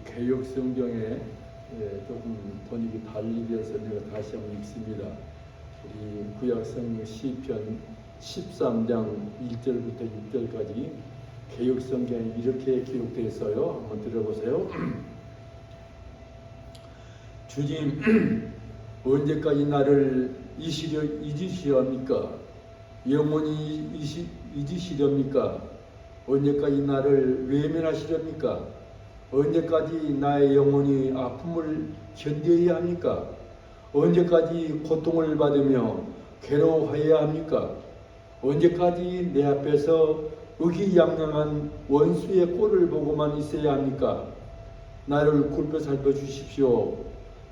개역 성경에 조금 번역이 달리 되어서 내가 다시 한번 읽습니다. 우리 구약 성경 시편 13장 1절부터 6절까지 개역 성경에 이렇게 기록되어 있어요. 한번 들어보세요. 주님, 언제까지 나를 잊으시렵니까? 영원히 잊으시렵니까? 언제까지 나를 외면하시렵니까? 언제까지 나의 영혼이 아픔을 견뎌야 합니까? 언제까지 고통을 받으며 괴로워해야 합니까? 언제까지 내 앞에서 의기양양한 원수의 꼴을 보고만 있어야 합니까? 나를 굴벼 살펴 주십시오.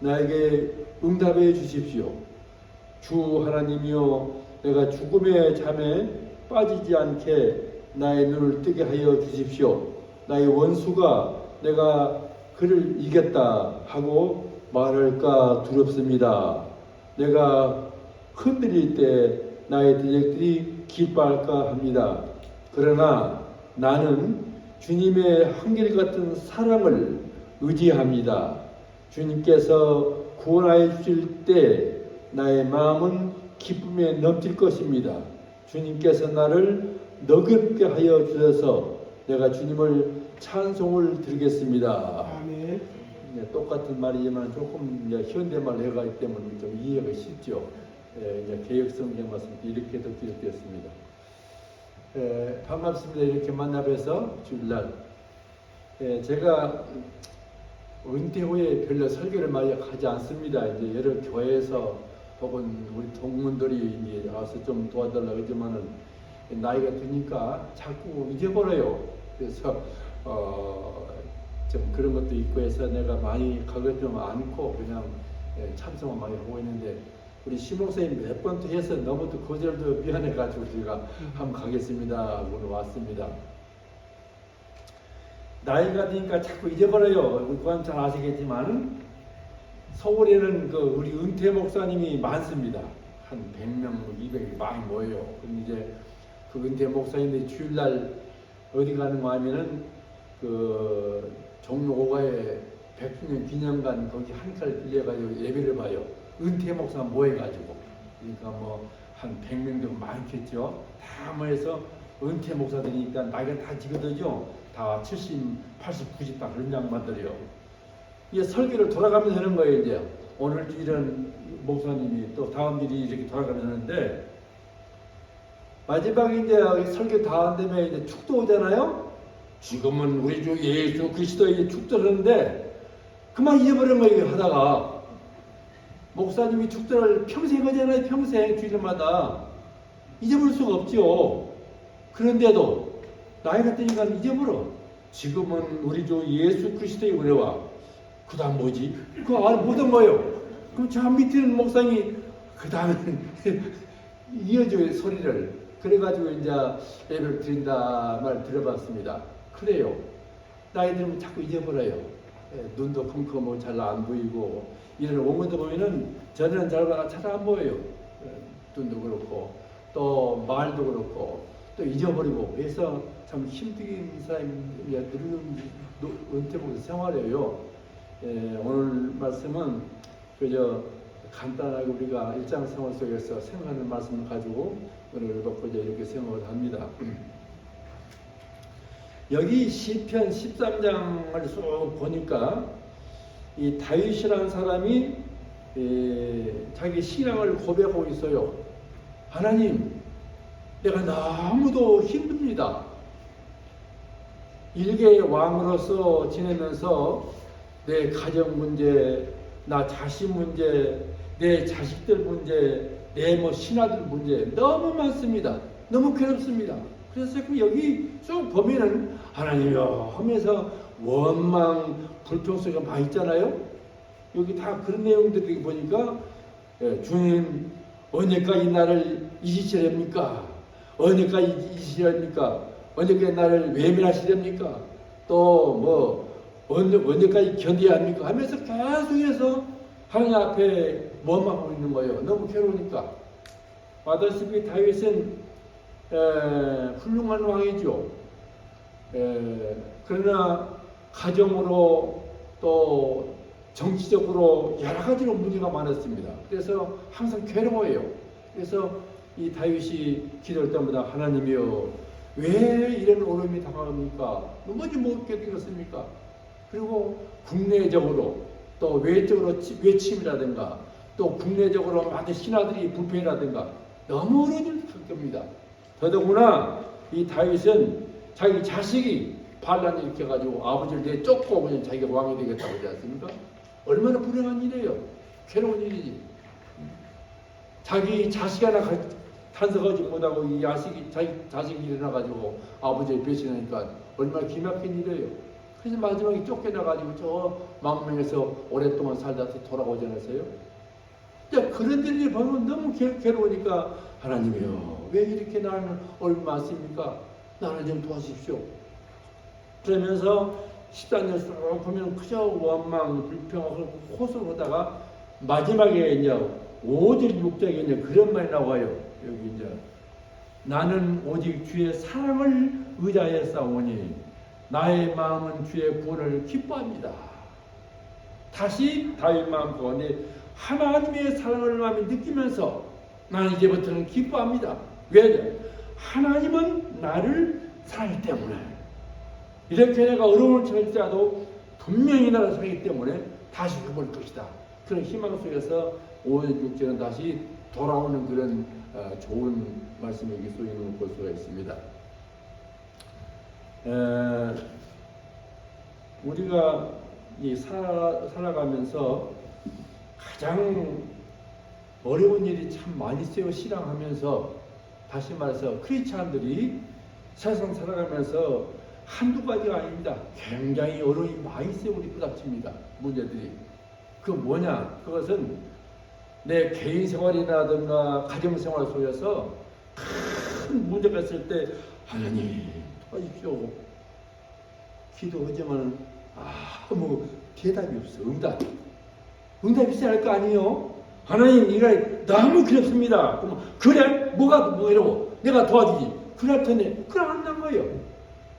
나에게 응답해 주십시오. 주 하나님이여, 내가 죽음의 잠에 빠지지 않게 나의 눈을 뜨게 하여 주십시오. 나의 원수가 내가 그를 이겼다 하고 말할까 두렵습니다. 내가 흔들릴 때 나의 대적들이 기뻐할까 합니다. 그러나 나는 주님의 한결같은 사랑을 의지합니다. 주님께서 구원하여 주실 때 나의 마음은 기쁨에 넘칠 것입니다. 주님께서 나를 너그럽게 하여 주셔서 내가 주님을 찬송을 드리겠습니다. 아멘. 똑같은 말이지만 조금 현대말 해가기 때문에 좀 이해가 쉽죠. 개역 성경 말씀 이렇게 더 기록되었습니다. 반갑습니다. 이렇게 만나 뵈서 주일날 제가 은퇴 후에 별로 설교를 많이 하지 않습니다. 이제 여러 교회에서 혹은 우리 동문들이 이제 와서 좀 도와달라고 하지만은 나이가 드니까 자꾸 잊어버려요. 그래서 좀 그런 것도 있고 해서 내가 많이 가고 좀 않고 그냥 참석을 많이 하고 있는데, 우리 심목사님 몇 번 해서 너무 또 거절도 미안해가지고 제가 한번 가겠습니다. 오늘 왔습니다. 나이가 드니까 자꾸 잊어버려요. 그건 잘 아시겠지만 서울에는 우리 은퇴 목사님이 많습니다. 한 100명, 200명 많이 모여요. 그럼 이제 그 은퇴 목사님들이 주일날 어디 가는가 하면은 종로 5가에 100주년 기념관 거기 한 칼 빌려가지고 예배를 봐요. 은퇴 목사 모여가지고. 그러니까 뭐 한 100명 정도 많겠죠. 다 모여서 은퇴 목사들이니까 나이가 다 지거든요. 다 70, 80, 90 다 그런 양반들이요. 이게 설교를 돌아가면서 하는 거예요. 이제 오늘 주일은 목사님이 또 다음 일이 이렇게 돌아가면서 하는데, 마지막에 이제 설교 다 한 다음에 이제 축도 오잖아요. 지금은 우리 주 예수 그리스도의 축도를 하는데 그만 잊어버린 거예요. 하다가 목사님이 축도를 평생 하잖아요. 평생 주일마다 잊어버릴 수가 없죠. 그런데도 나이가 드니까 잊어버려. 지금은 우리 주 예수 그리스도의 은혜와 그 다음 뭐지? 그거 안 보던 거예요. 그럼 저 밑에는 목사님이 그 다음에 이어줘요, 소리를. 그래가지고 이제 예배를 드린다 말 들어봤습니다. 그래요. 나이 들면 자꾸 잊어버려요. 눈도 컴컴하고 잘 안 보이고, 이런 원문도 보면은 전에는 잘 안 보여요. 눈도 그렇고, 또 말도 그렇고, 또 잊어버리고, 그래서 참 힘든 사람이 늙은 은퇴복에서 생활해요. 오늘 말씀은 그저 간단하게 우리가 일상생활 속에서 생각하는 말씀을 가지고 은혜를 받고자 이렇게 생각을 합니다. 여기 시편 13장을 쭉 보니까 이 다윗이라는 사람이 자기 신앙을 고백하고 있어요. 하나님, 내가 너무도 힘듭니다. 일개의 왕으로서 지내면서 내 가정 문제, 나 자신 문제, 내 자식들 문제, 내 신하들 문제 너무 많습니다. 너무 괴롭습니다. 그래서 여기 쭉 보면은 하나님이여 하면서 원망, 불평소가 많이 있잖아요. 여기 다 그런 내용들이 보니까 주님, 언제까지 나를 잊으시렵니까? 언제까지 잊으시렵니까? 언제까지 나를 외면하시렵니까? 또 언제까지 견뎌야 합니까? 하면서 계속해서 하나님 앞에 원망하고 있는 거예요. 너무 괴로우니까. 아다시피 다윗은 훌륭한 왕이죠. 그러나 가정으로 또 정치적으로 여러 가지로 문제가 많았습니다. 그래서 항상 괴로워요. 그래서 이 다윗이 기도할 때마다 하나님이여 왜 이런 어려움이 다가옵니까? 뭔지 못 깨닫겠습니까? 그리고 국내적으로 또 외적으로 외침이라든가 또 국내적으로 많은 신하들이 불평이라든가 너무 어려울 겁니다. 더더구나 이 다윗은 자기 자식이 반란을 일으켜가지고 아버지를 내쫓고 그냥 자기가 왕이 되겠다고 하지 않습니까? 얼마나 불행한 일이에요. 괴로운 일이지. 자기 자식 하나 탄석하지 못하고 이 자식이 일어나가지고 아버지를 배신하니까 얼마나 기막힌 일이에요. 그래서 마지막에 쫓겨나가지고 저 망명에서 오랫동안 살다서 돌아오지 않았어요? 그런 일을 보면 너무 괴로우니까 하나님이요 왜 이렇게 나는 어려움 많습니까? 나를 좀 도와주십시오. 그러면서 14년 쭉 보면 그저 원망, 불평하고 호소를 하다가 마지막에 이제 5절 6절에 이제 그런 말이 나와요. 여기 이제 나는 오직 주의 사랑을 의지하여 싸우니 나의 마음은 주의 구원을 기뻐합니다. 다시 다윗 마음 가운데 하나님의 사랑을 마음이 느끼면서 나는 이제부터는 기뻐합니다. 왜냐? 하나님은 나를 사랑하기 때문에 이렇게 내가 어려움을 처할지라도 분명히 나를 사랑하기 때문에 다시 해볼 것이다. 그런 희망 속에서 5절 6절은 다시 돌아오는 그런 좋은 말씀이 여기 써 있는 걸 볼 수가 있습니다. 우리가 살아가면서 가장 어려운 일이 참 많이 있어요. 신앙하면서 다시 말해서 크리스찬들이 세상 살아가면서 한두 가지가 아닙니다. 굉장히 어려움이 많이 있어요. 우리 부닥칩니다. 문제들이. 그 뭐냐? 그것은 내 개인 생활이라든가 가정 생활 속에서 큰 문제가 있을 때 하나님 도와주십시오. 기도하지만 아무 대답이 없어. 응답이 있어야 할 거 아니에요? 하나님 이가 너무 그렇습니다. 그래? 뭐가 이러고 내가 도와주지. 그렇더니 그걸 안 한다는 거예요.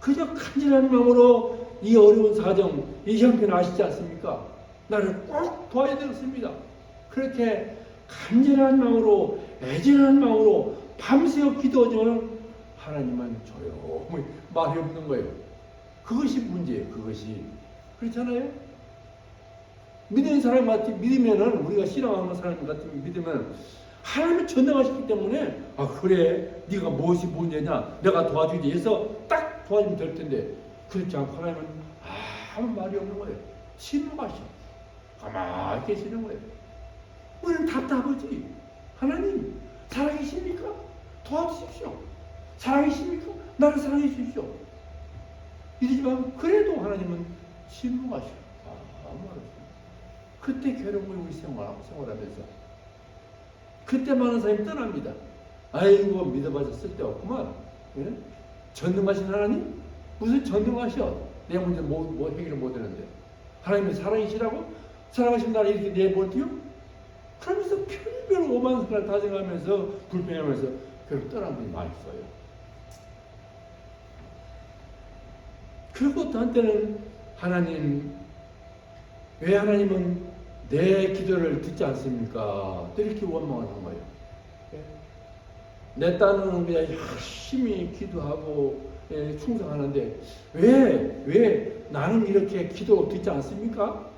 그저 간절한 마음으로 이 어려운 사정, 이 형편 아시지 않습니까? 나를 꼭 도와야 되겠습니다. 그렇게 간절한 마음으로 애절한 마음으로 밤새워 기도하지만 하나님은 조용히 말이 없는 거예요. 그것이 문제예요. 그것이. 그렇잖아요? 믿는 사람 같은 믿으면은 우리가 신앙하는 사람 같은 믿으면 하나님이 전능하시기 때문에 그래 네가 무엇이 문제냐 내가 도와주지 해서 딱 도와주면 될 텐데 그렇지 않고 하나님은 아무 말이 없는 거예요. 침묵하셔. 가만히 계시는 거예요. 우리는 답답하지. 하나님 사랑이십니까? 도와주십시오. 사랑이십니까? 나를 사랑해 주십시오. 이러지만 그래도 하나님은 침묵하셔. 아무 말 없어. 그때 괴로움을 우리 생활하면서 그때 많은 사람이 떠납니다. 아이고 믿어봐서 쓸데없구만. 예? 전능하신 하나님? 무슨 전능하셔? 내 문제 뭐 해결을 못하는데 하나님이 사랑이시라고? 사랑하신 나를 이렇게 내버려둬요? 그러면서 별별 오만 생각을 다정하면서 불평하면서 결국 떠난 분이 많이 있어요. 그리고 또 한때는 하나님 왜 하나님은 내 기도를 듣지 않습니까? 또 이렇게 원망을 한 거예요. 내 딸은 그냥 열심히 기도하고 충성하는데 왜 나는 이렇게 기도 듣지 않습니까?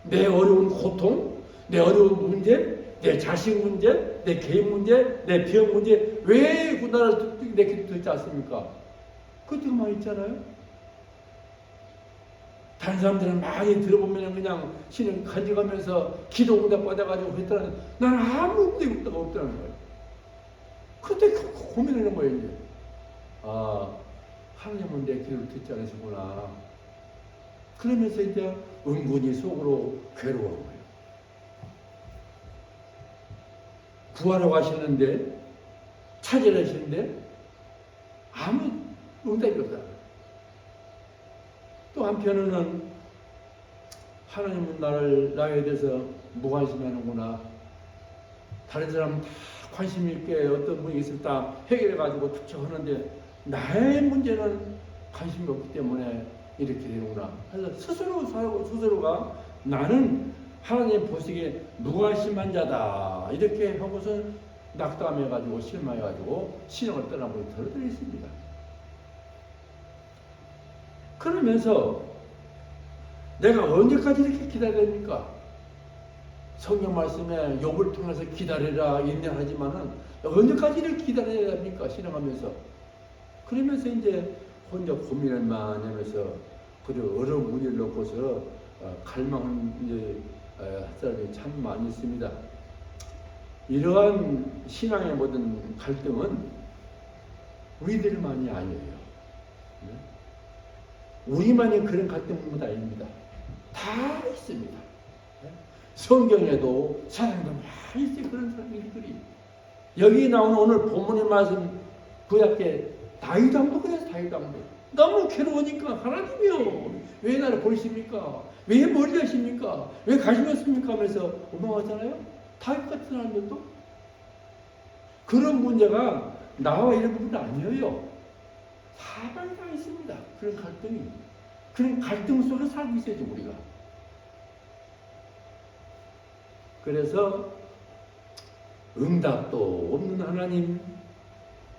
내 어려운 고통, 내 어려운 문제, 내 자식 문제, 내 개인 문제, 내 병 문제 왜 나를 내 기도 듣지 않습니까? 그것도 많이 있잖아요. 다른 사람들은 많이 들어보면 그냥 신을 가져가면서 기도 응답 받아가지고 했다는 나는 아무 응답이 없다는 거예요. 그때 고민하는 거예요. 이제 하나님은 내 기도를 듣지 않으시구나. 그러면서 이제 은근히 속으로 괴로워한 거예요. 구하라고 하시는데 찾으라시는데 아무 응답이 없다. 또 한편으로는 하나님은 나에 대해서 무관심하는구나. 다른 사람은 다 관심 있게 어떤 분이 있을 때 해결해가지고 투척하는데 나의 문제는 관심이 없기 때문에 이렇게 되는구나. 그래서 스스로 살고 스스로가 나는 하나님 보시기에 무관심한 자다 이렇게 하고서 낙담해가지고 실망해가지고 신앙을 떠나버린 들어들어 있습니다. 그러면서 내가 언제까지 이렇게 기다려야 됩니까? 성경 말씀에 욥을 통해서 기다리라 인내하지만은 언제까지 이렇게 기다려야 합니까? 신앙하면서. 그러면서 이제 혼자 고민을 많이 하면서 그리고 어려운 문제를 놓고서 갈망하는 이제 할 사람이 참 많이 있습니다. 이러한 신앙의 모든 갈등은 우리들만이 아니에요. 우리만이 그런 갈등은 아닙니다. 다 있습니다. 성경에도 사람도 많이 있어요. 그런 사람들이. 여기 나오는 오늘 본문의 말씀 구약계 다윗 왕도 그래서 다윗 왕도 너무 괴로우니까 하나님이요 왜 나를 버리십니까? 왜 멀리하십니까? 왜 가시겠습니까? 하면서 원망하잖아요. 다윗 같은 사람들도 그런 문제가 나와 이런 부분은 아니에요. 사방이 다 있습니다. 그런 갈등이. 그런 갈등 속에 살고 있어야죠 우리가. 그래서 응답도 없는 하나님,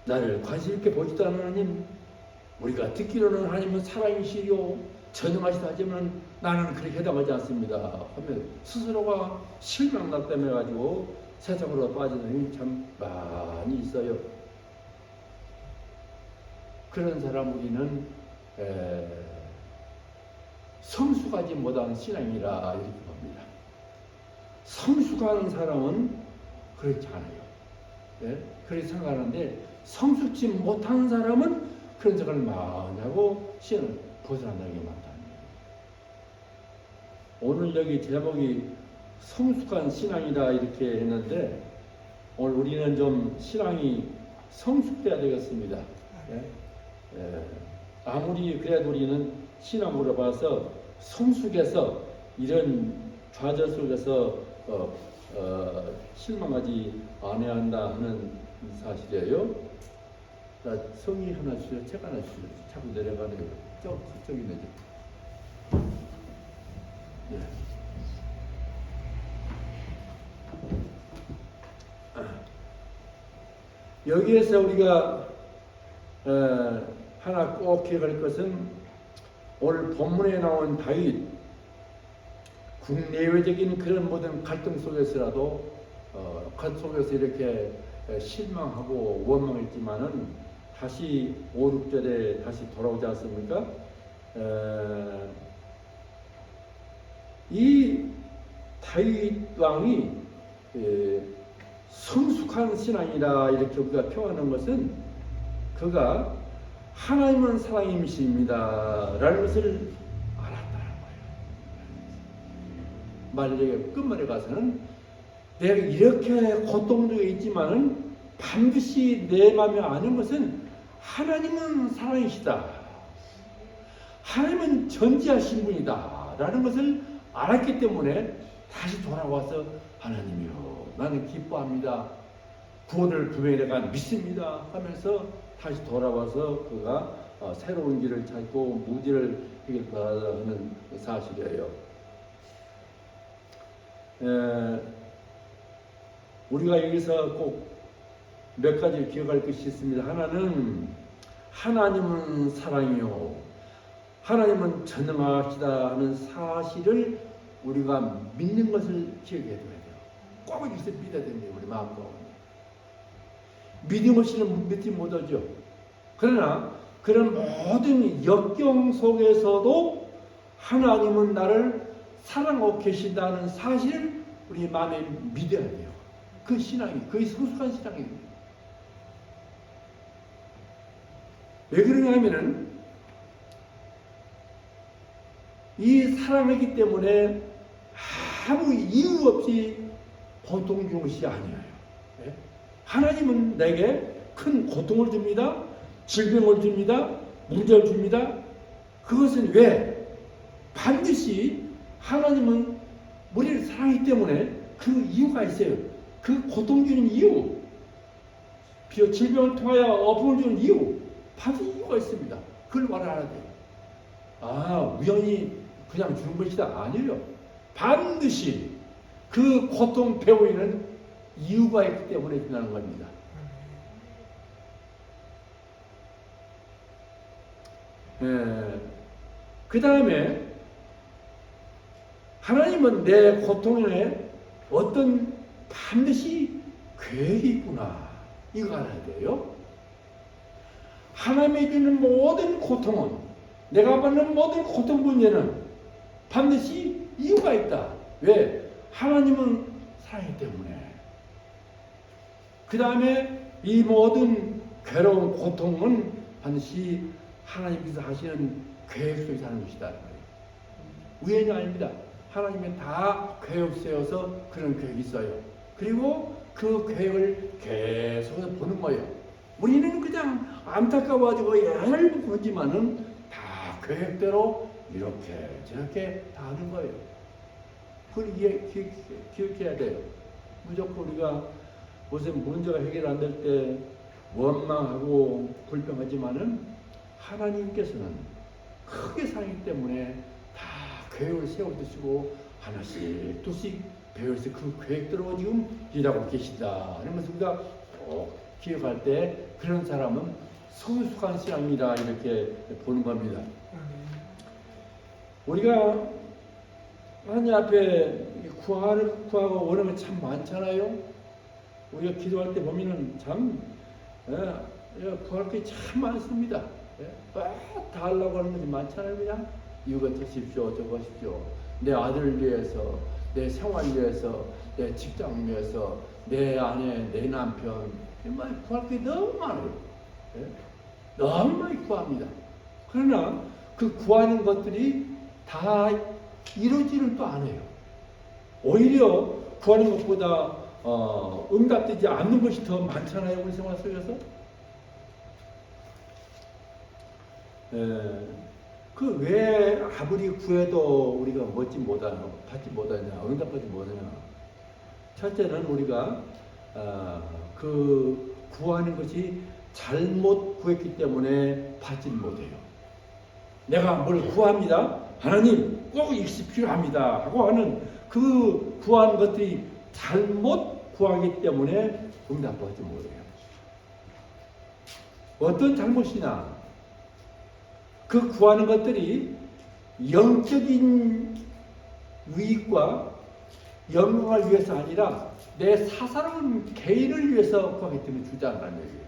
나를 관심 있게 보지도 않는 하나님, 우리가 듣기로는 하나님은 사랑이시요 전능하시다 하지만 나는 그렇게 해당하지 않습니다 하면 스스로가 실망 낙담해 가지고 세상으로 빠지는 힘이 참 많이 있어요. 그런 사람 우리는 성숙하지 못한 신앙이라 이렇게 봅니다. 성숙한 사람은 그렇지 않아요. 네? 그렇게 생각하는데 성숙지 못한 사람은 그런 생각을 많이 하고 신을 벗어난다는 게 많다. 오늘 여기 제목이 성숙한 신앙이다 이렇게 했는데 오늘 우리는 좀 신앙이 성숙돼야 되겠습니다. 네? 아무리 그래도 우리는 신앙으로 봐서 성숙해서 이런 좌절 속에서 실망하지 않아야 한다 하는 사실이에요. 자, 성의 하나 주세요. 책 하나 주세요. 자꾸 내려가네요. 저기네. 네. 여기에서 우리가 하나 꼭 기억할 것은 오늘 본문에 나온 다윗 국내외적인 그런 모든 갈등 속에서라도 그 속에서 이렇게 실망하고 원망했지만은 다시 5, 6절에 다시 돌아오지 않습니까? 이 다윗 왕이 성숙한 신앙이라 이렇게 우리가 표현하는 것은 그가 하나님은 사랑이십니다 라는 것을 알았다는 거예요. 만약에 끝말에 가서는 내가 이렇게 고통중에 있지만은 반드시 내 마음에 아는 것은 하나님은 사랑이시다. 하나님은 전지하신 분이다 라는 것을 알았기 때문에 다시 돌아와서 하나님이요 나는 기뻐합니다. 구원을 분명히 내가 믿습니다 하면서 다시 돌아와서 그가 새로운 길을 찾고 무지를 해결하는 사실이에요. 우리가 여기서 꼭 몇 가지 기억할 것이 있습니다. 하나는 하나님은 사랑이요 하나님은 전능하시다 하는 사실을 우리가 믿는 것을 기억해야 돼요. 꼭 이것을 믿어야 됩니다. 우리 마음으로. 믿음 없이는 믿지 못하죠. 그러나 그런 모든 역경 속에서도 하나님은 나를 사랑하고 계신다는 사실을 우리 마음에 믿어야 돼요. 그 신앙이, 그게 성숙한 신앙입니다. 왜 그러냐 하면은 이 사랑이기 때문에 아무 이유 없이 고통 주는 것이 아니에요. 하나님은 내게 큰 고통을 줍니다. 질병을 줍니다. 문제를 줍니다. 그것은 왜? 반드시 하나님은 우리를 사랑하기 때문에 그 이유가 있어요. 그 고통 주는 이유, 질병을 통하여 아픔을 주는 이유, 반드시 이유가 있습니다. 그걸 알아야 돼요. 우연히 그냥 주는 것이다. 아니에요. 반드시 그 고통 배우에는 이유가 있기 때문에 준다는 겁니다. 그 다음에 하나님은 내 고통에 어떤 반드시 계획이 있구나. 이거 알아야 돼요. 하나님이 주는 모든 고통은, 내가 받는 모든 고통 문제는 반드시 이유가 있다. 왜? 하나님은 사랑이기 때문에. 그 다음에 이 모든 괴로운 고통은 반드시 하나님께서 하시는 계획 속에서 하는 것이다. 우연이 아닙니다. 하나님이 다 계획 세워서 그런 계획이 있어요. 그리고 그 계획을 계속해서 보는 거예요. 우리는 그냥 안타까워가지고 얇은 보지만은 다 계획대로 이렇게 저렇게 다 하는 거예요. 그걸 기억해야 돼요. 무조건 우리가 무슨 문제가 해결 안 될 때 원망하고 불평하지만은 하나님께서는 크게 사랑이기 때문에 다 계획을 세울 것이고 하나씩 둘씩 배울서 그 계획대로 지금 일하고 계시다. 이러면서 우리가 꼭 기억할 때 그런 사람은 성숙한 신앙이다 이렇게 보는 겁니다. 우리가 하나님 앞에 구하고 원하는 게 참 많잖아요. 우리가 기도할 때 보면은 참 구할 게 참 많습니다. 다 하려고 하는 것이 많잖아요. 그냥 이거 주십시오, 저거 하십시오. 내 아들을 위해서, 내 생활 위해서, 내 직장 위해서, 내 아내, 내 남편, 구할 게 너무 많아요. 너무 많이 구합니다. 그러나 그 구하는 것들이 다 이루어지는 또 않아요. 오히려 구하는 것보다 응답되지 않는 것이 더 많잖아요. 우리 생활 속에서. 그 왜 아무리 구해도 우리가 받지 못하냐, 응답받지 못하냐. 첫째는 우리가 그 구하는 것이 잘못 구했기 때문에 받지 못해요. 내가 뭘 구합니다. 하나님 꼭 이것이 필요합니다 하고 하는 그 구하는 것들이 잘못 구하기 때문에 응답받지 못해요. 어떤 잘못이냐? 그 구하는 것들이 영적인 유익과 영광을 위해서 아니라 내 사사로운 개인을 위해서 구하기 때문에 주지 않는다는 얘기예요.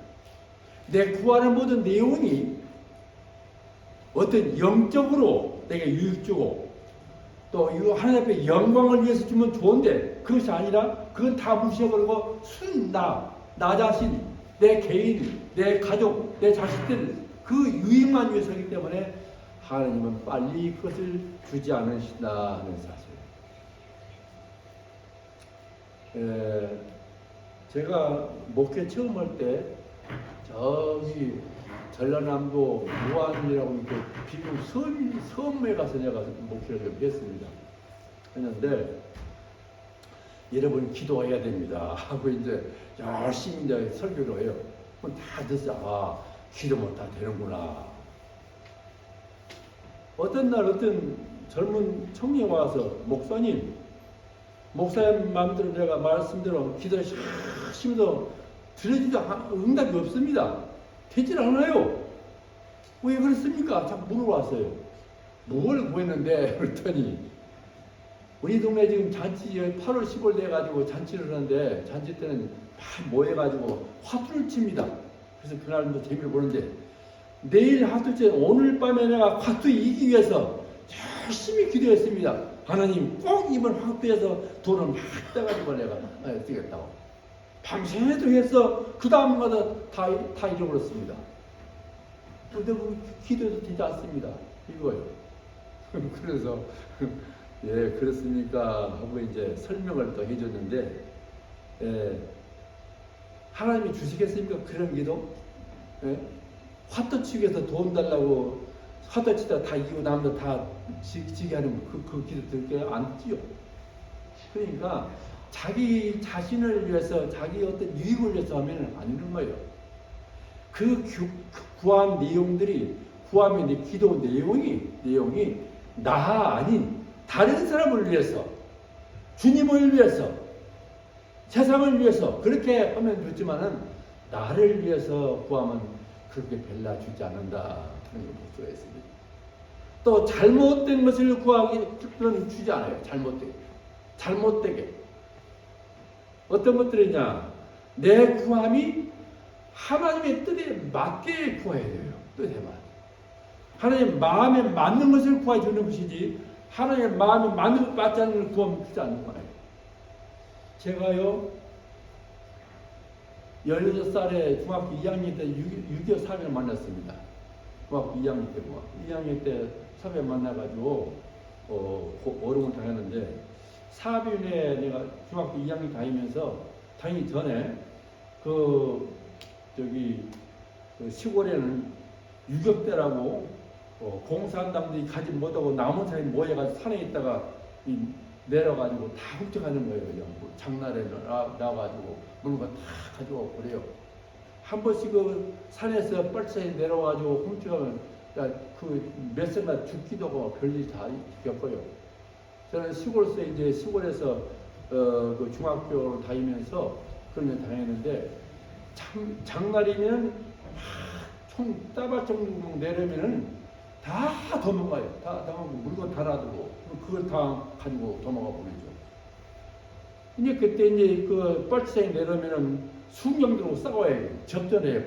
내 구하는 모든 내용이 어떤 영적으로 내게 유익 주고 또 하나님 앞에 영광을 위해서 주면 좋은데 그것이 아니라 그건 다 무시해버리고 나 자신, 내 개인, 내 가족, 내 자식들 그 유익만 위해서 하기 때문에 하나님은 빨리 그것을 주지 않으신다는 사실. 제가 목회 처음 할 때 저기 전라남도 무안이라고 이렇게 비교 섬에 가서 내가 목회를 좀 했습니다. 했는데 여러분 기도해야 됩니다 하고 이제 열심히 이제 설교를 해요. 그럼 다 듣자. 기도면 다 되는구나. 어떤 날 어떤 젊은 청년이 와서 목사님 마음대로 내가 말씀대로 기도를 열심히도 들어지도 응답이 없습니다. 되질 않아요. 왜 그랬습니까? 자꾸 물어봤어요. 뭘 구했는데 그랬더니 우리 동네 지금 잔치 8월 10월 돼가지고 잔치를 하는데 잔치 때는 막 모여가지고 화투를 칩니다. 그래서 그날도 재미를 보는데 내일 화투 때 오늘 밤에 내가 화투 이기기 위해서 열심히 기도했습니다. 하나님 꼭 이번 화투에서 돈을 막 따가지고 내가 쓰겠다고 밤새도 해서 그 다음마다 다 잃어버렸습니다. 그런데 그 기도해도 되지 않습니다. 이거예요. 그래서 예 그렇습니까 하고 이제 설명을 또 해줬는데 하나님이 주시겠습니까? 그런 기도? 화투 치기 위해서 돈 달라고 화투 치다 다 이기고 남들 다 지게 하는 그 기도 들게 안 뛰어. 그러니까 자기 자신을 위해서 자기 어떤 유익을 위해서 하면 안 되는 거예요. 그 구한 내용들이 구하면 기도 내용이 나 아닌 다른 사람을 위해서, 주님을 위해서, 세상을 위해서 그렇게 하면 좋지만은 나를 위해서 구하면 그렇게 별나 주지 않는다 하는 걸 볼 수가 있습니다. 또 잘못된 것을 구하기는 주지 않아요. 잘못되게. 어떤 것들이냐? 내 구함이 하나님의 뜻에 맞게 구해야 돼요. 뜻에 맞게. 하나님 마음에 맞는 것을 구해주는 것이지 하나님의 마음에 맞지 않는 것을 구하면 주지 않는 거예요. 제가요 16살에 중학교 2학년 때 6.25 사회를 만났습니다. 중학교 2학년 때 사회 만나가지고 어려움을 당했는데 사업인에 내가 중학교 2학년 다니기 전에 그 시골에는 유격대라고 공사한다는데 가지 못하고 남은 사람이 모여가지고 산에 있다가 내려가지고 다 훔쳐가는 거예요. 장날에 나와가지고 물건 다 가지고 그래요. 한 번씩 그 산에서 뻘짝이 내려와가지고 훔쳐가면 그 몇 생가 죽기도 하고 별일 다 겪어요. 저는 시골에서 그 중학교를 다니면서 그런 데 다녔는데 장날이면 총 따발총 내려면은 다 도망가요. 다 물건 다 놔두고 그걸 다 가지고 도망가 버리죠. 이제 그때 그 뻘치생이 내려면은 수경들하고 싸워야 해요. 접전해요.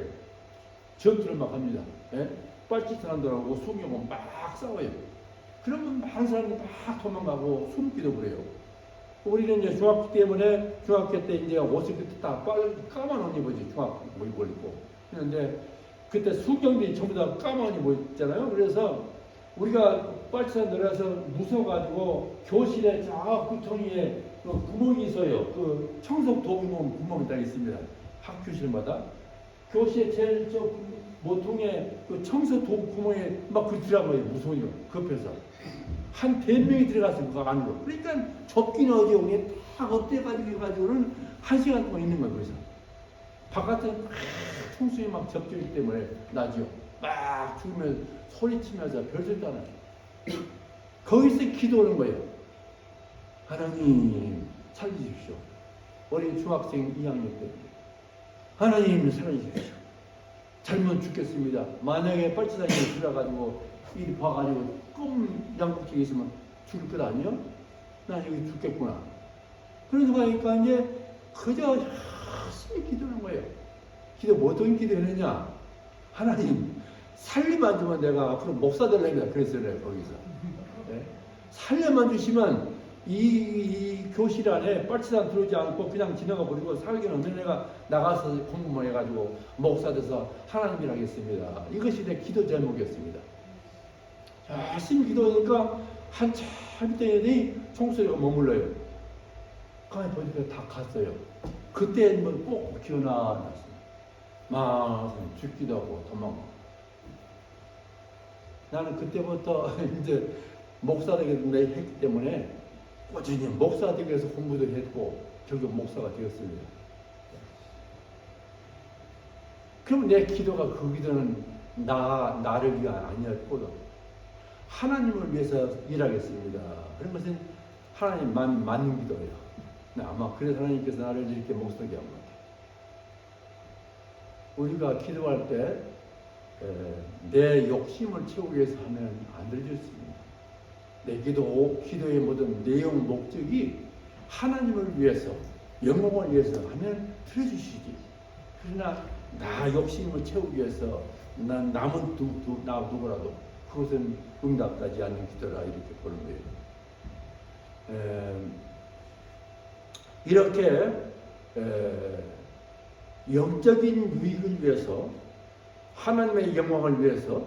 전투를 막 합니다. 예? 뻘치 사람들하고 수경하고 막 싸워요. 그러면 많은 사람들이 막 도망가고 숨기도 그래요. 우리는 이제 중학교 때 이제 옷을 그때 다 까만 옷 입었지. 중학교 뭐 입고. 그런데 그때 수경들이 전부 다 까만 옷 입었잖아요. 그래서 우리가 빨치산 내려서 무서워가지고 교실에 저 구덩이에 그 구멍이 있어요. 그 청소 도구문 구멍이 다 있습니다. 학교실마다. 교실에 제일 저 모퉁이에 그 청소 도구 구멍에 막 들어가요. 무서워요. 급해서. 한 100명이 들어갔어요. 그 안으로. 그러니까 좁긴 어디오니 다 엎대가지고 해가지고는 1시간 동안 있는 거예요. 그래서. 바깥에 총수에 막 접촉이기 때문에 나죠. 막 죽으면서 소리치면서 별소리도 안 해요. 거기서 기도하는 거예요. 하나님 살려주십시오. 어린 중학생 2학년 때 하나님 살려주십시오. 잘못 죽겠습니다. 만약에 빨치산에 들어가지고 이 봐가지고 양국지에 있으면 죽을 것 아니요? 나 여기 죽겠구나. 그래서 가니까 이제 그저 열심히 기도하는 거예요. 어떤 기도했느냐? 하나님 살리만 주면 내가 앞으로 목사 되려니까 그랬어요. 거기서. 네? 살려만 주시면 이 교실 안에 빨치산 들어오지 않고 그냥 지나가 버리고 살기는 없는 내가 나가서 공부만 해가지고 목사 돼서 하나님이라 하겠습니다. 이것이 내 기도 제목이었습니다. 열심히 기도하니까 한참 있더니 총소리가 머물러요. 가만히 보니까 다 갔어요. 그때 꼭 기어나왔어요. 막 죽기도 하고 도망가고. 나는 그때부터 이제 목사 되겠다 했기 때문에 꾸준히 목사 되기 위해서 공부도 했고 결국 목사가 되었습니다. 그럼 내 기도가 그 기도는 나를 위한 아니었거든. 하나님을 위해서 일하겠습니다. 그런 것은 하나님만 맞는 기도예요. 아마 그래서 하나님께서 나를 이렇게 목사게 한 것 같아요. 우리가 기도할 때 내 욕심을 채우기 위해서 하면 안 되겠습니다. 내 기도의 모든 내용, 목적이 하나님을 위해서, 영광을 위해서 하면 들어주시지. 그러나 나 욕심을 채우기 위해서 난 남은 누구라도 그것은 응답하지 않는 기도라 이렇게 보는 거예요. 이렇게 영적인 유익을 위해서, 하나님의 영광을 위해서,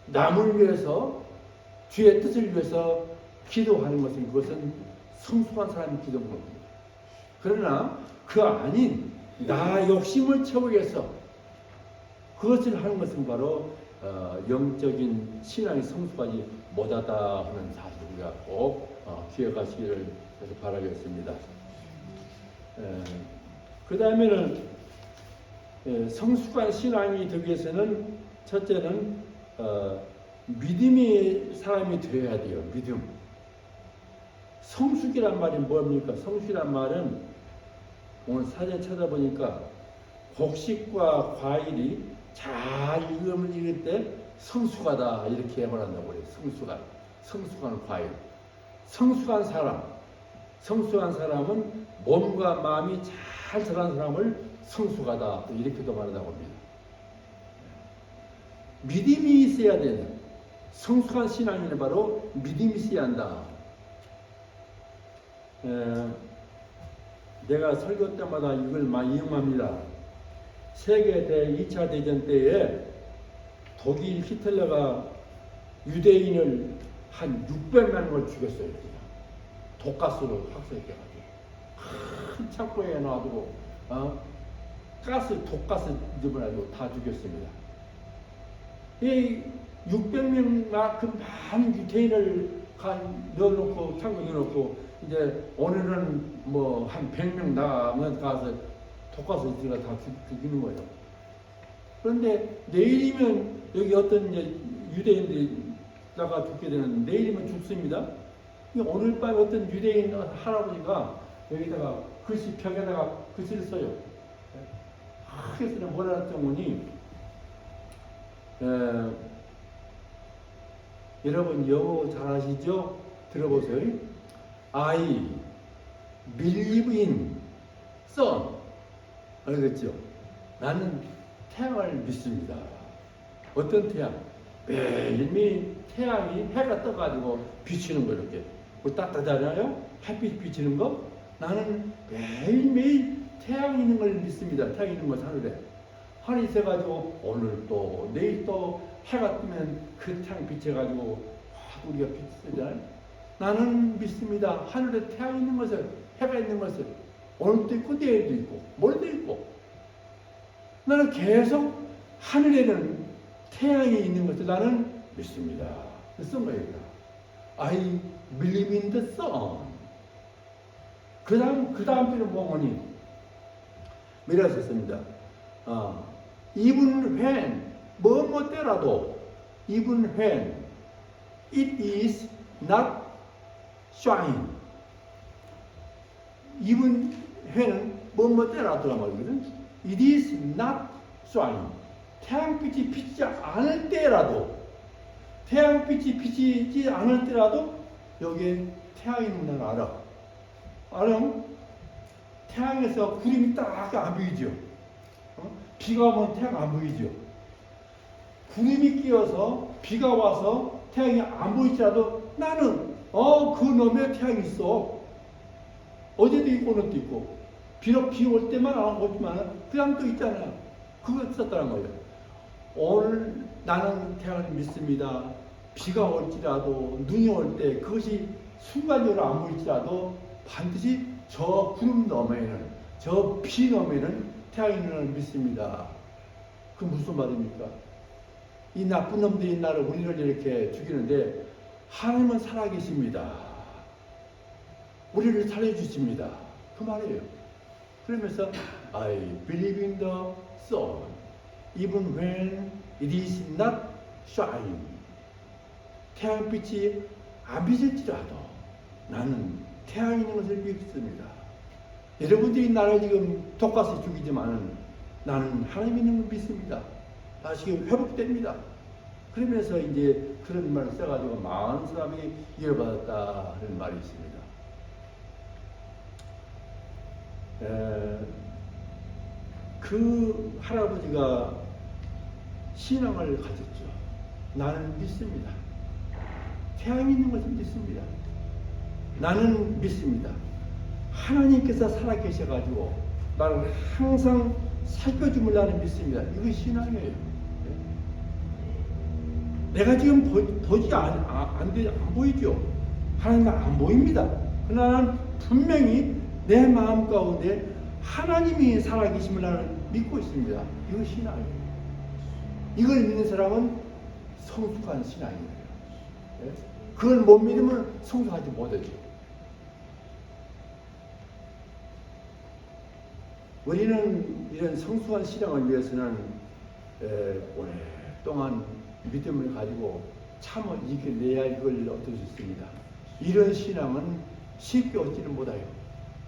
남을 위해서, 주의 뜻을 위해서 기도하는 것은 그것은 성숙한 사람이 기도하는 겁니다. 그러나 그 아닌 나 욕심을 채우기 위해서 그것을 하는 것은 바로 영적인 신앙이 성숙하지 못하다 하는 사실을 우리가 꼭 기억하시기를 바라겠습니다. 그 다음에는 성숙한 신앙이 되기 위해서는 첫째는 믿음의 사람이 되어야 돼요. 믿음. 성숙이란 말이 뭡니까? 성숙이란 말은 오늘 사전 찾아보니까 곡식과 과일이 잘 익을 때 성숙하다 이렇게 말한다고 그래요. 성숙한 과일. 성숙한 사람은 몸과 마음이 잘 들어간 사람을 성숙하다 이렇게도 말한다고 합니다. 믿음이 있어야 되는 성숙한 신앙인은 바로 믿음이 있어야 한다. 내가 설교 때마다 이걸 많이 이용합니다. 세계 2차 대전 때에 독일 히틀러가 유대인을 한 600명을 죽였어요. 독가스로 학살해가지고 큰 창고에 놔두고 독가스 집어가지고 다 죽였습니다. 이 600명만큼 많은 유대인을 넣어놓고 창고에 넣어놓고 이제 오늘은 뭐 한 100명 나가면 가서 독가스 집어가 다 죽이는 거예요. 그런데 내일이면 여기 어떤 이제 유대인들이 나가 죽게 되는데 내일이면 죽습니다. 오늘 밤에 어떤 유대인 할아버지가 여기다가 벽에다가 글씨를 써요. 크게 쓰는 뭐라 했더니 여러분 영어 잘하시죠? 들어보세요. I believe in sun. 알겠죠? 나는 태양을 믿습니다. 어떤 태양? 매일매일 태양이 해가 떠가지고 비치는 거 이렇게 따뜻하잖아요? 햇빛 비치는 거? 나는 매일매일 태양이 있는 걸 믿습니다. 태양이 있는 것 하늘에. 하늘이 있어가지고 오늘 또 내일 또 해가 뜨면 그 태양 비쳐가지고 우리가 비치잖아요. 나는 믿습니다. 하늘에 태양이 있는 것을, 해가 있는 것을 오늘도 있고 내일도 있고 모레도 있고 나는 계속 하늘에는 태양이 있는 것을 나는 믿습니다. 쓴 거예요. I believe in the sun. 그 다음 주는 뭐니? 이랬었습니다. Even when, 뭐 때라도, even when it is not shine. even when은 뭐 때라도 말이거든. It is not shine. 태양빛이 비치지 않을 때라도, 태양빛이 비치지 않을 때라도 여기에 태양이 있는 걸 알아. 알아? 태양에서 구름이 딱 안 보이죠? 비가 오면 태양 안 보이죠? 구름이 끼어서 비가 와서 태양이 안 보이더라도 나는 그 놈에 태양이 있어. 어제도 있고 오늘도 있고 비록 비 올 때만 안 오지만 그냥 또 있잖아요. 그거 있었다는 거예요. 오늘 나는 태양을 믿습니다. 비가 올지라도 눈이 올 때 그것이 순간적으로 안 보일지라도 반드시 저 구름 너머에는 저 비 너머에는 태양이 있는 걸 믿습니다. 그 무슨 말입니까? 이 나쁜 놈들이 나를 우리를 이렇게 죽이는데 하나님은 살아계십니다. 우리를 살려주십니다. 그 말이에요. 그러면서 I believe in the sun even when it is not shining. 태양빛이 안 비칠지라도 나는 태양이 있는 것을 믿습니다. 여러분들이 나를 지금 독가스 죽이지만 나는 하나님 있는 걸 믿습니다. 다시 회복됩니다. 그러면서 이제 그런 말을 써가지고 많은 사람이 이어받았다 하는 말이 있습니다. 그 할아버지가 신앙을 가졌죠. 나는 믿습니다. 태양이 있는 것을 믿습니다. 나는 믿습니다. 하나님께서 살아계셔가지고 나를 항상 살펴줌을 나는 믿습니다. 이거 신앙이에요. 내가 지금 보지 안 보이죠? 하나님은 안 보입니다. 그러나 나는 분명히 내 마음 가운데 하나님이 살아계심을 나는 믿고 있습니다. 이거 신앙이에요. 이걸 믿는 사람은 성숙한 신앙이에요. 그걸 못 믿으면 성숙하지 못하죠. 우리는 이런 성숙한 신앙을 위해서는 오랫동안 믿음을 가지고 참을 이겨내야 이걸 얻을 수 있습니다. 이런 신앙은 쉽게 얻지는 못해요.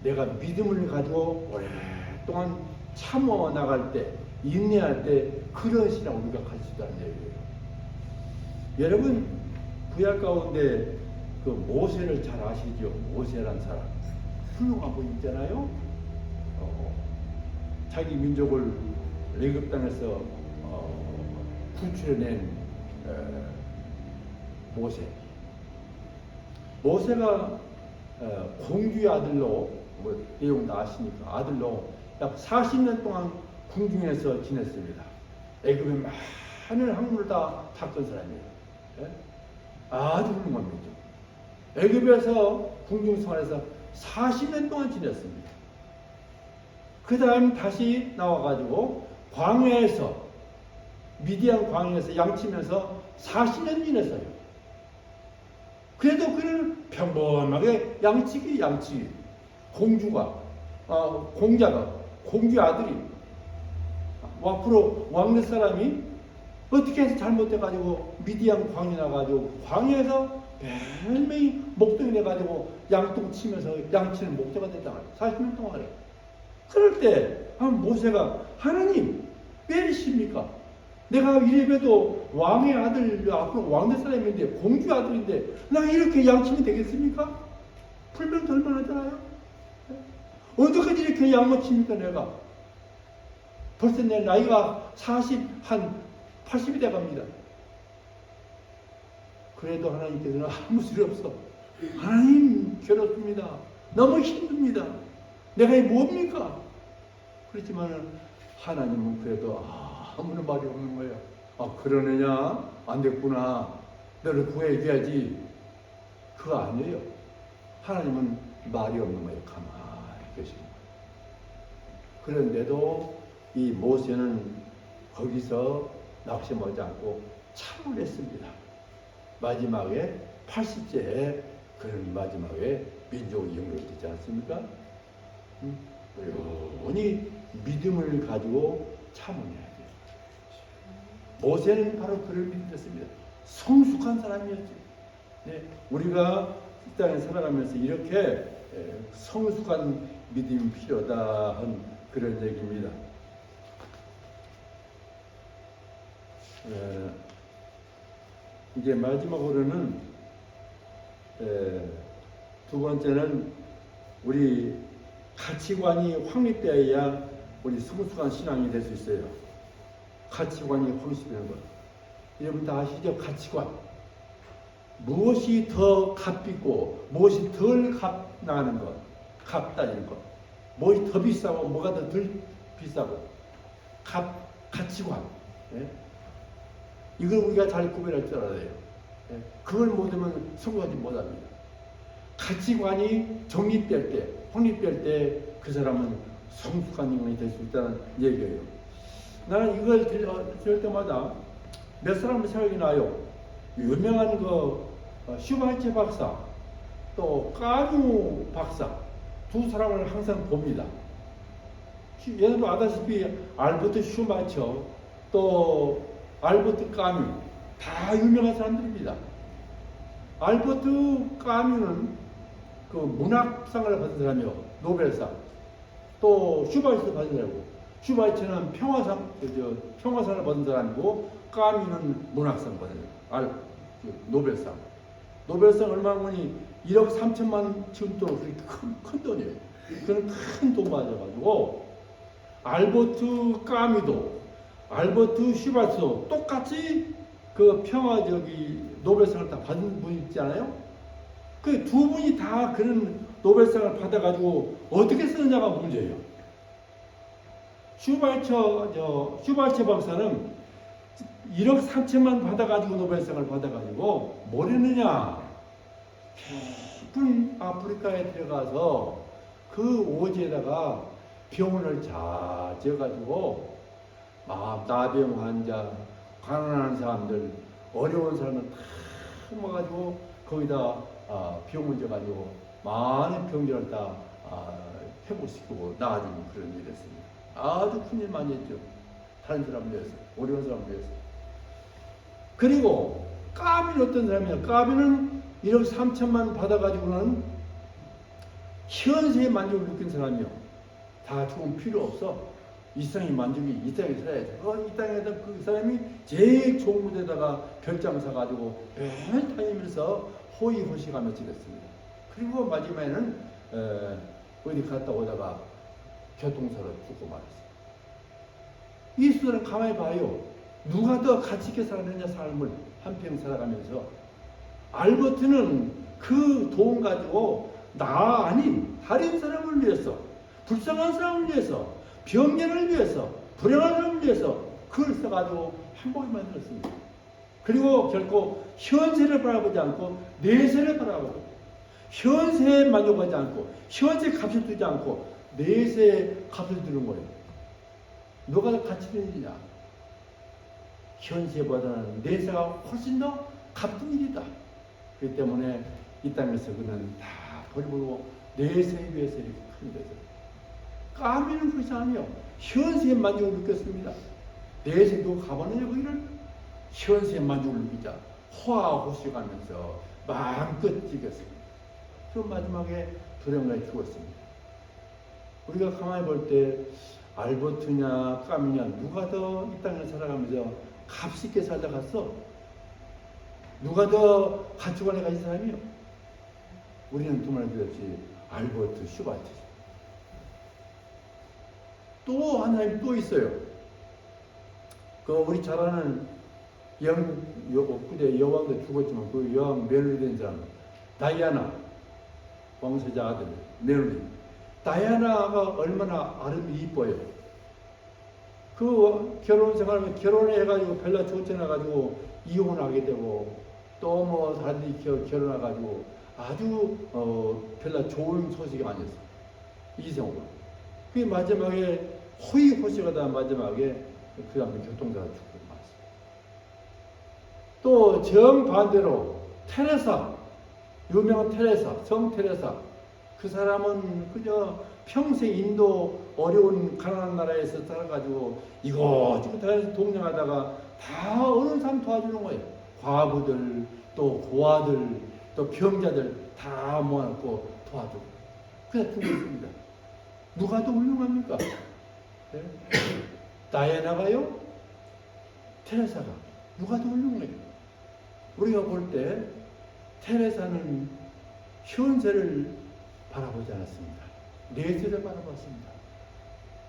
내가 믿음을 가지고 오랫동안 참어 나갈 때, 인내할 때 그런 신앙을 우리가 가질 수 있다는 얘기예요. 여러분 구약 가운데 그 모세를 잘 아시죠? 모세란 사람 훌륭한 분 있잖아요. 자기 민족을 애굽 땅에서 구출해낸 모세. 모세가 공주의 아들로, 뭐 내용 다 아시니까 아들로 약 40년 동안 궁중에서 지냈습니다. 애굽의 많은 학문을 다 닦은 사람이에요. 예? 아주 훌륭합니다. 애굽에서 궁중 생활에서 40년 동안 지냈습니다. 그 다음 다시 나와가지고 광야에서, 미디안 광야에서 양치면서 40년 지냈어요. 그래도 그는 평범하게 양치기 공주가 공자가 공주의 아들이 앞으로 왕래 사람이 어떻게 해서 잘못돼가지고 미디안 광야 나가지고 광야에서 별명이 목동이 돼가지고 양똥 치면서 양치는 목자가 됐단 말이에요. 40년 동안에. 그럴 때 모세가 하나님 왜 이러십니까? 내가 이래봬도 왕의 아들, 앞으로 왕될 사람인데 공주 아들인데 나 이렇게 양치면 되겠습니까? 풀면 될만하잖아요. 어디까지 이렇게 양치입니까 내가? 벌써 내 나이가 80이 돼갑니다. 그래도 하나님께서는 아무 소리 없어. 하나님 괴롭습니다. 너무 힘듭니다. 내가 이게 뭡니까? 그렇지만 하나님은 그래도 아무런 말이 없는 거예요. 그러느냐? 안 됐구나. 너를 구해줘야지. 그거 아니에요. 하나님은 말이 없는 거예요. 가만히 계시는 거예요. 그런데도 이 모세는 거기서 낙심하지 않고 참을 했습니다. 마지막에 80세에 그런 마지막에 민족이 영록되지 않습니까? 영원히 믿음을 가지고 참아내야 돼요. 모세는 바로 그런 믿음이었습니다. 성숙한 사람이었죠. 네, 우리가 이 땅에 살아가면서 이렇게 성숙한 믿음이 필요하다 한 그런 얘기입니다. 이제 마지막으로는 두 번째는 우리 가치관이 확립되어야 우리 성숙한 신앙이 될 수 있어요. 가치관이 확립되는 것. 여러분 다 아시죠? 가치관. 무엇이 더 값비고 무엇이 덜 값나는 것, 값다는 것. 무엇이 더 비싸고 뭐가 더 덜 비싸고. 가치관. 예? 이걸 우리가 잘 구별할 줄 알아야 돼요. 예? 그걸 못하면 성공하지 못합니다. 가치관이 정립될 때, 확립될 때 그 사람은 성숙한 인간이 될 수 있다는 얘기예요. 나는 이걸 들을 때마다 몇 사람의 생각이 나요. 유명한 슈바이처 박사, 또 까뉴 박사 두 사람을 항상 봅니다. 얘도 아다시피 알버트 슈바이처 또 알버트 까뉴 다 유명한 사람들입니다. 알버트 까뉴는 그 문학상을 받은 사람이요, 노벨상. 또 슈바이처도 받은 사람이고, 슈바이처는 평화상을 받은 사람이고, 까뉴는 문학상 받은 사람, 노벨상. 노벨상 얼마 보니 1억 3천만 지금 또 그렇게 큰 돈이에요. 그건 큰 돈 맞아가지고 알버트 까뮤도 알버트 슈바이처도 똑같이 그 노벨상을 다 받은 분이 있잖아요. 그 두 분이 다 그런 노벨상을 받아가지고 어떻게 쓰느냐가 문제예요. 슈바이처 박사는 1억 3천만 받아가지고 노벨상을 받아가지고 뭘 했느냐? 깊은 아프리카에 들어가서 그 오지에다가 병원을 잘 지어가지고 나병 환자, 가난한 사람들, 어려운 사람들 다 모아가지고 거기다 병을 지어가지고 많은 병들을 다 회복시키고 나아지는 그런 일을 했습니다. 아주 큰 일 많이 했죠. 다른 사람 위해서, 어려운 사람 위해서. 그리고 까비는 어떤 사람이야? 까비는 1억 3천만 받아가지고는 현세의 만족을 느낀 사람이요. 다 죽으면 필요 없어. 이 땅의 만족이 이 땅에 살아야지. 이 땅에다 그 사람이 제일 좋은 곳에다가 별장 사가지고 매일 다니면서 호의호식하며 지냈습니다. 그리고 마지막에는 어디 갔다 오다가 교통사로 죽고 말았어요. 이 수들은 가만히 봐요. 누가 더 가치 있게 살았느냐, 삶을 한평 살아가면서. 알버트는 그 돈 가지고 나 아닌 다른 사람을 위해서, 불쌍한 사람을 위해서, 병nhân을 위해서, 불행한 사람을 위해서 그걸 써가지고 행복을 만들었습니다. 그리고 결코 현세를 바라보지 않고 내세를 바라보고, 현세에 만족하지 않고, 현세 값을 두지 않고 내세의 값을 두는 거예요. 누가 더 가치 있는 일이냐? 현세보다는 내세가 훨씬 더 값진 일이다. 그렇기 때문에 이 땅에서 그는 다 버리고 내세에 위해서 이렇게 큰 거죠. 까미는 그것이 아니에요. 현세의 만족을 느꼈습니다. 내세 누가 가봤느냐 거기를? 현세의 만족을 느끼자 호화호식하면서 마음껏 즐겼습니다. 그 마지막에 두령가에 죽었습니다. 우리가 가만히 볼 때 알버트냐 까미냐 누가 더 이 땅을 살아가면서 값 있게 살다 갔어? 누가 더 가치관에 가진 사람이요? 우리는 두말 그렇지 알버트 슈바트죠. 또 한 사람이 또 있어요. 그 우리 잘 아는 그때 여왕도 죽었지만 그 여왕 멜리 된 사람 다이아나 왕세자 아들 멜리. 다이아나가 얼마나 아름이 이뻐요. 그 결혼 생활하면 결혼해가지고 벨라 쫓겨나가지고 이혼하게 되고 또 뭐 다른 결혼해가지고 아주 벨라 좋은 소식이 아니었어. 이성으로. 그 마지막에 호의호식하다 마지막에 그 다음에 교통사가 죽고 말았어요. 또 정반대로 테레사, 유명한 테레사, 성 테레사. 그 사람은 그저 평생 인도 어려운 가난한 나라에서 살아가지고 이것저것 다 동행하다가 다 어려운 사람 도와주는 거예요. 과부들, 또 고아들, 또 병자들 다 모아놓고 도와주고. 그래서 죽었습니다. 누가 더 훌륭합니까? 네? 다이아나가요? 테레사가. 누가 더 훌륭해요? 우리가 볼 때 테레사는 현세를 바라보지 않았습니다. 내세를 바라봤습니다.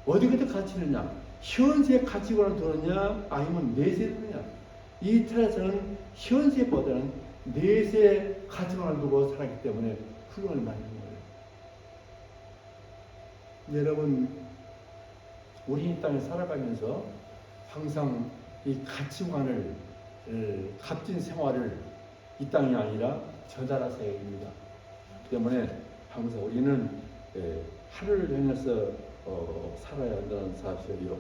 어디가 더 가치 있느냐? 현세의 가치관을 두느냐? 아니면 내세를 두느냐? 이 테레사는 현세보다는 내세의 가치관을 두고 살았기 때문에 훌륭을 만든 거예요. 여러분, 우리 이 땅에 살아가면서 항상 이 가치관을, 값진 생활을 이 땅이 아니라 저 나라에서 해야 됩니다. 때문에 항상 우리는 하늘을 향해서 살아야 한다는 사실이요.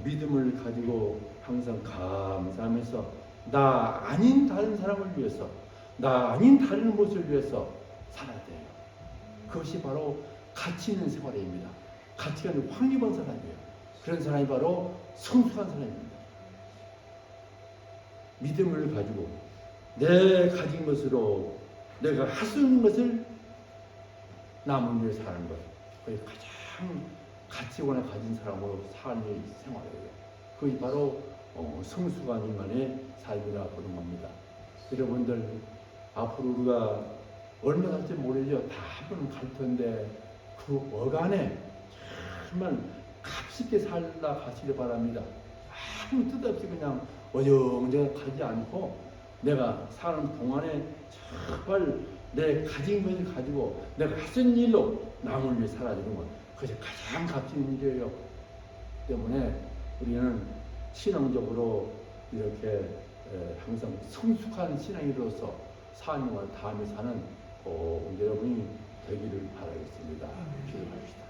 믿음을 가지고 항상 감사하면서 나 아닌 다른 사람을 위해서, 나 아닌 다른 것을 위해서 살아야 돼요. 그것이 바로 가치 있는 생활입니다. 가치가 있는 황 입은 사람이에요. 그런 사람이 바로 성숙한 사람입니다. 믿음을 가지고 내 가진 것으로 내가 할 수 있는 것을 남을 위해 사는 것. 그게 가장 가치관을 가진 사람으로 사는 생활이에요. 그게 바로 성숙한 인간의 삶이라 보는 겁니다. 여러분들 앞으로 우리가 얼마 살지 모르죠. 다 한 번은 갈 텐데 그 어간에 정말 값있게 살다 가시길 바랍니다. 아무 뜻 없이 그냥 어정쩡 가지 않고 내가 사는 동안에 정말 내 가진 것을 가지고 내가 할 수 있는 일로 남을 위해 살아주는 것, 그것이 가장 값 있는 일이에요. 때문에 우리는 신앙적으로 이렇게 항상 성숙한 신앙인으로서 사명을 다하며 사는 여러분이 되기를 바라겠습니다. 기도합시다.